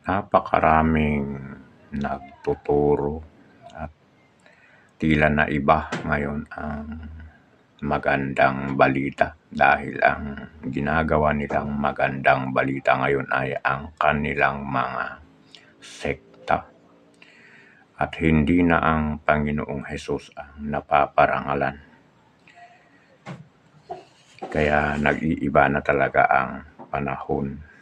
Napakaraming nagtuturo at tila na iba ngayon ang magandang balita dahil ang ginagawa nilang magandang balita ngayon ay ang kanilang mga sekta at hindi na ang Panginoong Hesus ang napaparangalan. Kaya nag-iiba na talaga ang panahon.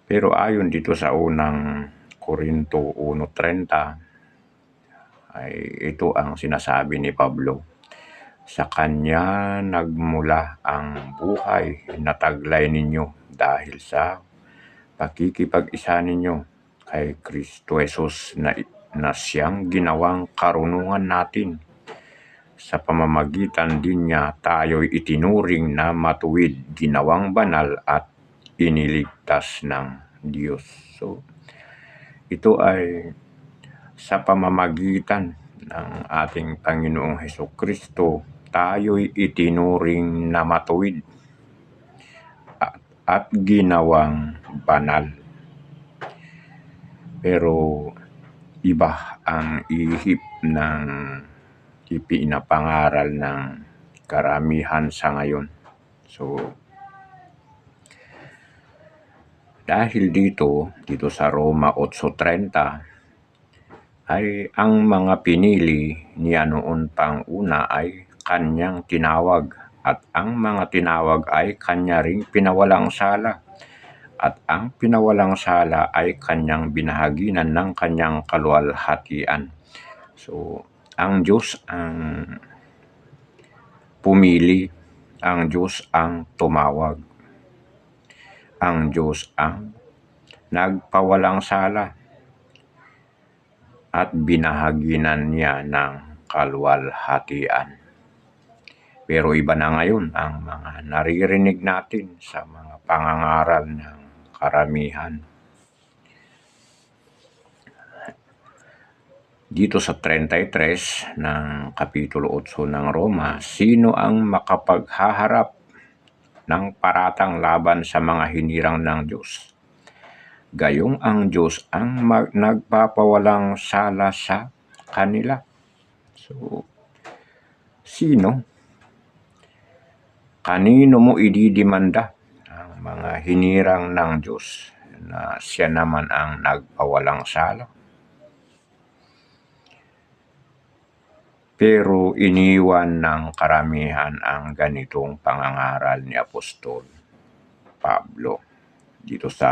Pero ayon dito sa unang Korinto 1:30 ay ito ang sinasabi ni Pablo. Sa kanya nagmula ang buhay na taglay ninyo dahil sa pakikipag-isa ninyo kay Kristo Jesus na siyang ginawang karunungan natin. Sa pamamagitan din niya tayo'y itinuring na matuwid, ginawang banal at iniligtas ng Diyos. So, ito ay sa pamamagitan ng ating Panginoong Hesukristo, tayo'y itinuring na matuwid at ginawang banal. Pero iba ang ihip ng ipinapangaral ng karamihan sa ngayon. So, dahil dito sa Roma 8:30 ay ang mga pinili niya noon pang una ay kanyang tinawag at ang mga tinawag ay kanya ring pinawalang sala at ang pinawalang sala ay kanyang binahaginan ng kanyang kaluwalhatian. So, ang Diyos ang pumili, ang Diyos ang tumawag, ang Diyos ang nagpawalang sala at binahaginan niya ng kaluwalhatian. Pero iba na ngayon ang mga naririnig natin sa mga pangangaral ng karamihan. Dito sa 33 ng Kapitulo 8 ng Roma, sino ang makapaghaharap ng paratang laban sa mga hinirang ng Diyos? Gayong ang Diyos ang nagpapawalang sala sa kanila. So, sino? Kanino mo ididimanda ang mga hinirang ng Diyos na siya naman ang nagpawalang sala? Pero iniwan ng karamihan ang ganitong pangangaral ni Apostol Pablo dito sa